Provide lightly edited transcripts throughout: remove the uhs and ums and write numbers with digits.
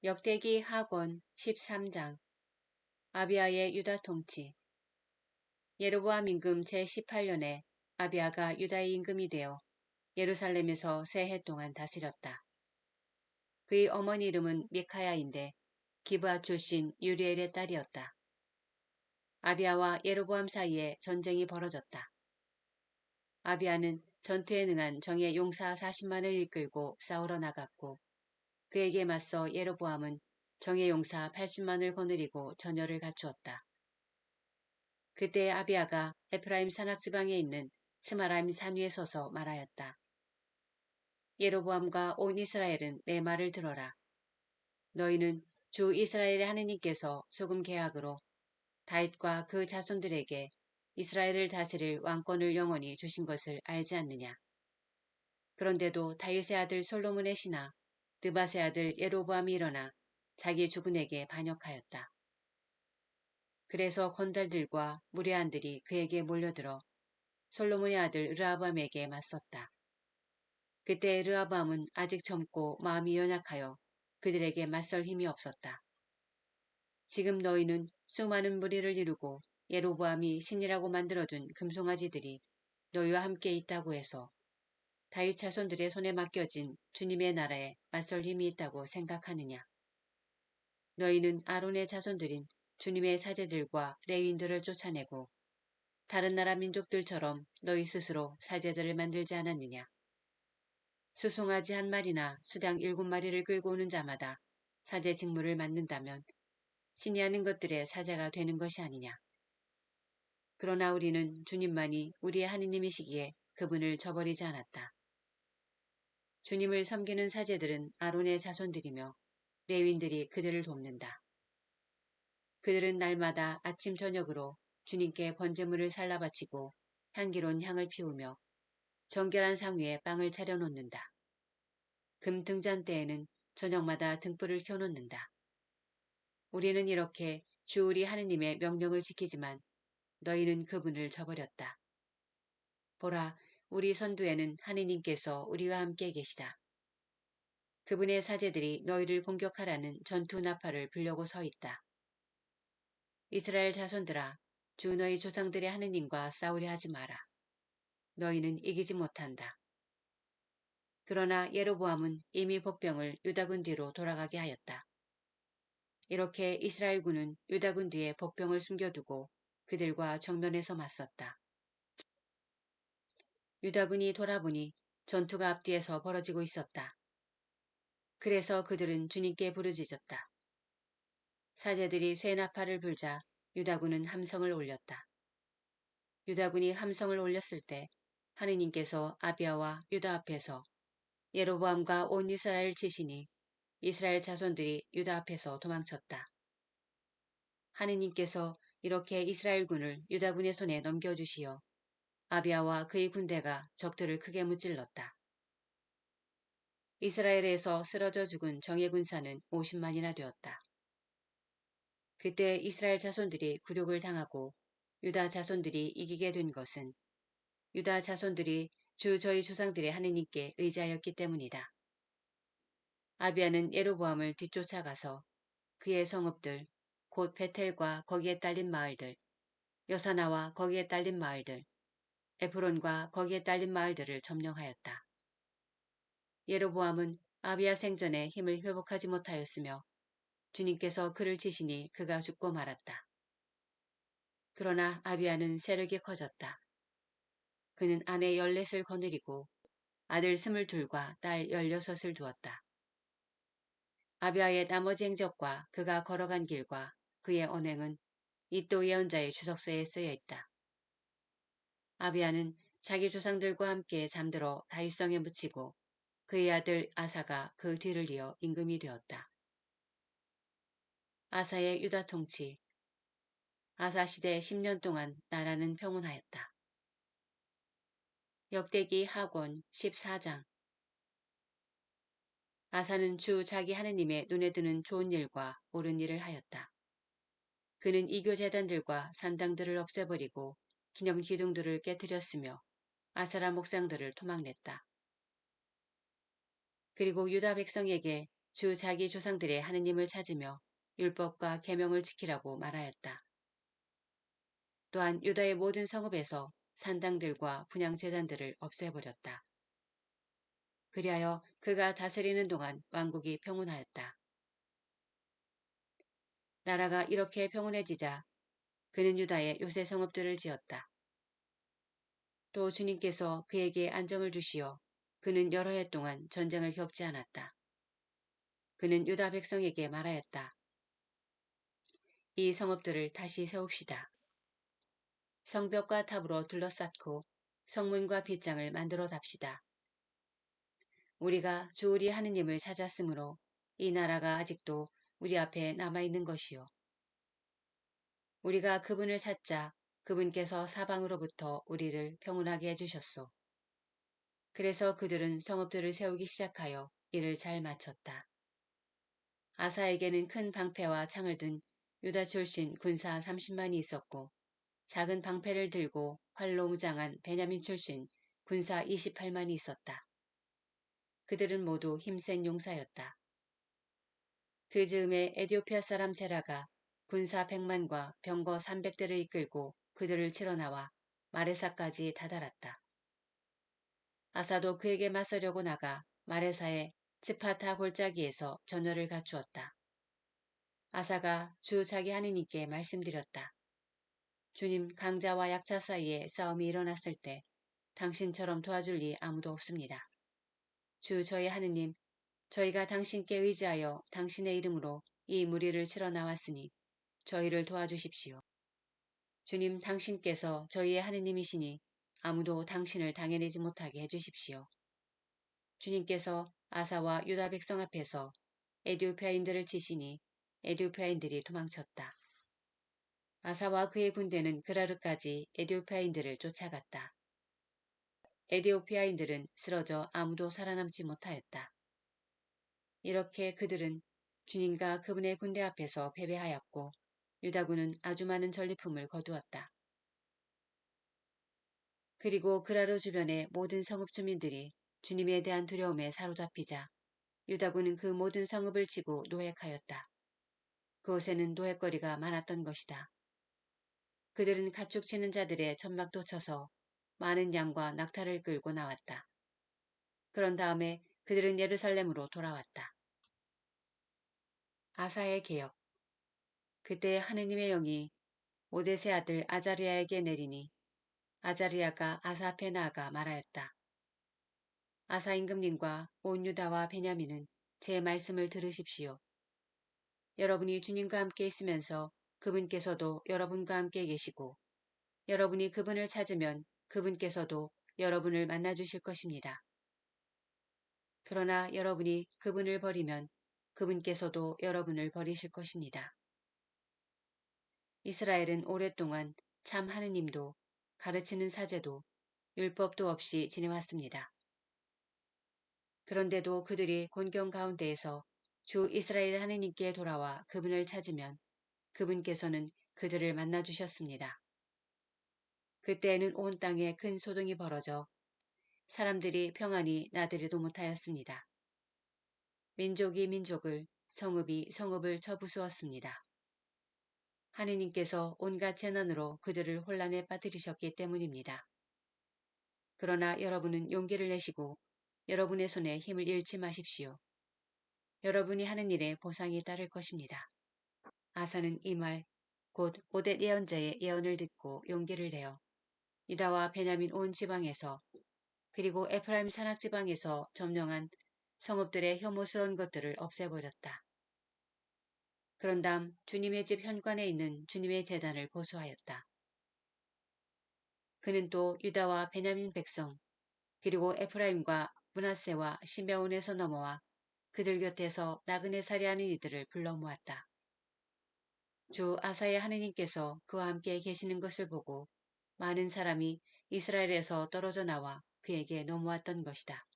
역대기 하권 13장 아비야의 유다 통치. 예로보암 임금 제18년에 아비야가 유다의 임금이 되어 예루살렘에서 세 해 동안 다스렸다. 그의 어머니 이름은 미카야인데 기브아 출신 유리엘의 딸이었다. 아비야와 예로보암 사이에 전쟁이 벌어졌다. 아비야는 전투에 능한 정예 용사 40만을 이끌고 싸우러 나갔고 그에게 맞서 예로보암은 정예 용사 80만을 거느리고 전열을 갖추었다. 그때 아비야가 에프라임 산악지방에 있는 스마라임 산 위에 서서 말하였다. 예로보암과 온 이스라엘은 내 말을 들어라. 너희는 주 이스라엘의 하느님께서 소금 계약으로 다윗과 그 자손들에게 이스라엘을 다스릴 왕권을 영원히 주신 것을 알지 않느냐. 그런데도 다윗의 아들 솔로몬의 신하 느밧의 아들 예로보암이 일어나 자기 주군에게 반역하였다. 그래서 건달들과 무례한들이 그에게 몰려들어 솔로몬의 아들 르하밤에게 맞섰다. 그때 르하밤은 아직 젊고 마음이 연약하여 그들에게 맞설 힘이 없었다. 지금 너희는 수많은 무리를 이루고 예로보암이 신이라고 만들어둔 금송아지들이 너희와 함께 있다고 해서 다윗 자손들의 손에 맡겨진 주님의 나라에 맞설 힘이 있다고 생각하느냐. 너희는 아론의 자손들인 주님의 사제들과 레위인들을 쫓아내고 다른 나라 민족들처럼 너희 스스로 사제들을 만들지 않았느냐. 수송아지 한 마리나 수당 7마리를 끌고 오는 자마다 사제 직무를 맡는다면 신이 하는 것들의 사제가 되는 것이 아니냐. 그러나 우리는 주님만이 우리의 하느님이시기에 그분을 저버리지 않았다. 주님을 섬기는 사제들은 아론의 자손들이며 레위인들이 그들을 돕는다. 그들은 날마다 아침 저녁으로 주님께 번제물을 살라 바치고 향기로운 향을 피우며 정결한 상 위에 빵을 차려놓는다. 금 등잔대에는 저녁마다 등불을 켜놓는다. 우리는 이렇게 주 우리 하느님의 명령을 지키지만 너희는 그분을 저버렸다. 보라, 우리 선두에는 하느님께서 우리와 함께 계시다. 그분의 사제들이 너희를 공격하라는 전투 나팔을 불려고 서 있다. 이스라엘 자손들아, 주 너희 조상들의 하느님과 싸우려 하지 마라. 너희는 이기지 못한다. 그러나 예로보암은 이미 복병을 유다군 뒤로 돌아가게 하였다. 이렇게 이스라엘군은 유다군 뒤에 복병을 숨겨두고 그들과 정면에서 맞섰다. 유다군이 돌아보니 전투가 앞뒤에서 벌어지고 있었다. 그래서 그들은 주님께 부르짖었다. 사제들이 쇠나팔을 불자 유다군은 함성을 올렸다. 유다군이 함성을 올렸을 때 하느님께서 아비야와 유다 앞에서 예로보암과 온 이스라엘 치시니 이스라엘 자손들이 유다 앞에서 도망쳤다. 하느님께서 이렇게 이스라엘군을 유다군의 손에 넘겨주시어 아비야와 그의 군대가 적들을 크게 무찔렀다. 이스라엘에서 쓰러져 죽은 정예 군사는 50만이나 되었다. 그때 이스라엘 자손들이 굴욕을 당하고 유다 자손들이 이기게 된 것은 유다 자손들이 주 저희 조상들의 하느님께 의지하였기 때문이다. 아비야는 예로보암을 뒤쫓아가서 그의 성읍들, 곧 베텔과 거기에 딸린 마을들, 여사나와 거기에 딸린 마을들, 에프론과 거기에 딸린 마을들을 점령하였다. 예로보암은 아비야 생전에 힘을 회복하지 못하였으며 주님께서 그를 치시니 그가 죽고 말았다. 그러나 아비야는 세력이 커졌다. 그는 아내 14을 거느리고 아들 22과 딸 16을 두었다. 아비야의 나머지 행적과 그가 걸어간 길과 그의 언행은 이도 예언자의 주석서에 쓰여 있다. 아비야는 자기 조상들과 함께 잠들어 다윗성에 묻히고 그의 아들 아사가 그 뒤를 이어 임금이 되었다. 아사의 유다 통치. 아사 시대 10년 동안 나라는 평온하였다. 역대기 하권 14장. 아사는 주 자기 하느님의 눈에 드는 좋은 일과 옳은 일을 하였다. 그는 이교 제단들과 산당들을 없애버리고 기념 기둥들을 깨뜨렸으며 아세라 목상들을 토막냈다. 그리고 유다 백성에게 주 자기 조상들의 하느님을 찾으며 율법과 계명을 지키라고 말하였다. 또한 유다의 모든 성읍에서 산당들과 분향제단들을 없애버렸다. 그리하여 그가 다스리는 동안 왕국이 평온하였다. 나라가 이렇게 평온해지자 그는 유다에 요새 성읍들을 지었다. 또 주님께서 그에게 안정을 주시어 그는 여러 해 동안 전쟁을 겪지 않았다. 그는 유다 백성에게 말하였다. 이 성읍들을 다시 세웁시다. 성벽과 탑으로 둘러쌌고 성문과 빗장을 만들어 답시다. 우리가 주 우리 하느님을 찾았으므로 이 나라가 아직도 우리 앞에 남아있는 것이요. 우리가 그분을 찾자 그분께서 사방으로부터 우리를 평온하게 해주셨소. 그래서 그들은 성읍들을 세우기 시작하여 일을 잘 마쳤다. 아사에게는 큰 방패와 창을 든 유다 출신 군사 30만이 있었고 작은 방패를 들고 활로 무장한 베냐민 출신 군사 28만이 있었다. 그들은 모두 힘센 용사였다. 그 즈음에 에디오피아 사람 제라가 군사 100만과 병거 300대를 이끌고 그들을 치러 나와 마레사까지 다다랐다. 아사도 그에게 맞서려고 나가 마레사의 츠파타 골짜기에서 전열을 갖추었다. 아사가 주 자기 하느님께 말씀드렸다. 주님, 강자와 약자 사이에 싸움이 일어났을 때 당신처럼 도와줄 리 아무도 없습니다. 주 저희 하느님, 저희가 당신께 의지하여 당신의 이름으로 이 무리를 치러 나왔으니 저희를 도와주십시오. 주님, 당신께서 저희의 하느님이시니 아무도 당신을 당해내지 못하게 해주십시오. 주님께서 아사와 유다 백성 앞에서 에디오피아인들을 치시니 에디오피아인들이 도망쳤다. 아사와 그의 군대는 그라르까지 에디오피아인들을 쫓아갔다. 에디오피아인들은 쓰러져 아무도 살아남지 못하였다. 이렇게 그들은 주님과 그분의 군대 앞에서 패배하였고 유다군은 아주 많은 전리품을 거두었다. 그리고 그라르 주변의 모든 성읍 주민들이 주님에 대한 두려움에 사로잡히자 유다군은 그 모든 성읍을 치고 노획하였다. 그곳에는 노획거리가 많았던 것이다. 그들은 가축 치는 자들의 천막도 쳐서 많은 양과 낙타를 끌고 나왔다. 그런 다음에 그들은 예루살렘으로 돌아왔다. 아사의 개혁. 그때 하느님의 영이 오뎃의 아들 아자리아에게 내리니 아자리아가 아사 앞에 나아가 말하였다. 아사 임금님과 온 유다와 베냐민은 제 말씀을 들으십시오. 여러분이 주님과 함께 있으면서 그분께서도 여러분과 함께 계시고 여러분이 그분을 찾으면 그분께서도 여러분을 만나주실 것입니다. 그러나 여러분이 그분을 버리면 그분께서도 여러분을 버리실 것입니다. 이스라엘은 오랫동안 참 하느님도 가르치는 사제도 율법도 없이 지내왔습니다. 그런데도 그들이 곤경 가운데에서 주 이스라엘 하느님께 돌아와 그분을 찾으면 그분께서는 그들을 만나주셨습니다. 그때에는 온 땅에 큰 소동이 벌어져 사람들이 평안히 나들이도 못하였습니다. 민족이 민족을, 성읍이 성읍을 쳐부수었습니다. 하느님께서 온갖 재난으로 그들을 혼란에 빠뜨리셨기 때문입니다. 그러나 여러분은 용기를 내시고 여러분의 손에 힘을 잃지 마십시오. 여러분이 하는 일에 보상이 따를 것입니다. 아사는 이 말, 곧 오뎃 예언자의 예언을 듣고 용기를 내어 유다와 베냐민 온 지방에서 그리고 에프라임 산악 지방에서 점령한 성읍들의 혐오스러운 것들을 없애버렸다. 그런 다음 주님의 집 현관에 있는 주님의 제단을 보수하였다. 그는 또 유다와 베냐민 백성 그리고 에프라임과 므낫세와 시메온에서 넘어와 그들 곁에서 나그네 살이하는 이들을 불러 모았다. 주 아사의 하느님께서 그와 함께 계시는 것을 보고 많은 사람이 이스라엘에서 떨어져 나와 그에게 넘어왔던 것이다.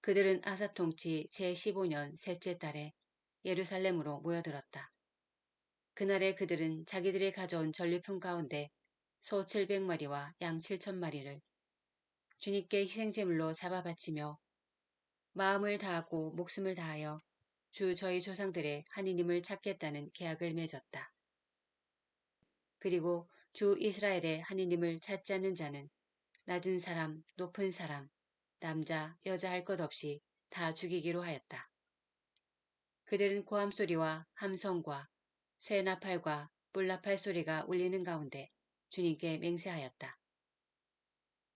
그들은 아사 통치 제15년 셋째 달에 예루살렘으로 모여들었다. 그날에 그들은 자기들이 가져온 전리품 가운데 소 700마리와 양 7,000마리를 주님께 희생제물로 잡아 바치며 마음을 다하고 목숨을 다하여 주 저희 조상들의 하느님을 찾겠다는 계약을 맺었다. 그리고 주 이스라엘의 하느님을 찾지 않는 자는 낮은 사람, 높은 사람, 남자, 여자 할 것 없이 다 죽이기로 하였다. 그들은 고함 소리와 함성과 쇠나팔과 뿔나팔 소리가 울리는 가운데 주님께 맹세하였다.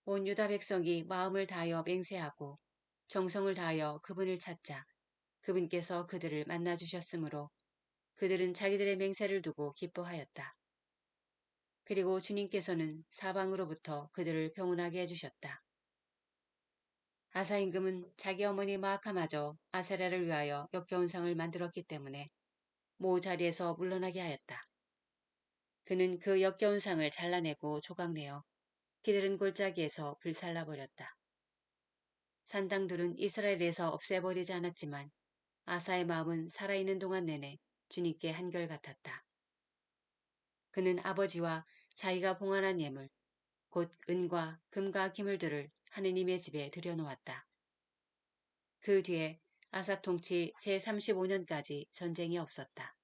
온 유다 백성이 마음을 다하여 맹세하고 정성을 다하여 그분을 찾자 그분께서 그들을 만나주셨으므로 그들은 자기들의 맹세를 두고 기뻐하였다. 그리고 주님께서는 사방으로부터 그들을 평온하게 해주셨다. 아사 임금은 자기 어머니 마아카마저 아세라를 위하여 역겨운 상을 만들었기 때문에 모 자리에서 물러나게 하였다. 그는 그 역겨운 상을 잘라내고 조각내어 기르는 골짜기에서 불살라버렸다. 산당들은 이스라엘에서 없애버리지 않았지만 아사의 마음은 살아있는 동안 내내 주님께 한결같았다. 그는 아버지와 자기가 봉헌한 예물, 곧 은과 금과 기물들을 하느님의 집에 들여놓았다. 그 뒤에 아사 통치 제35년까지 전쟁이 없었다.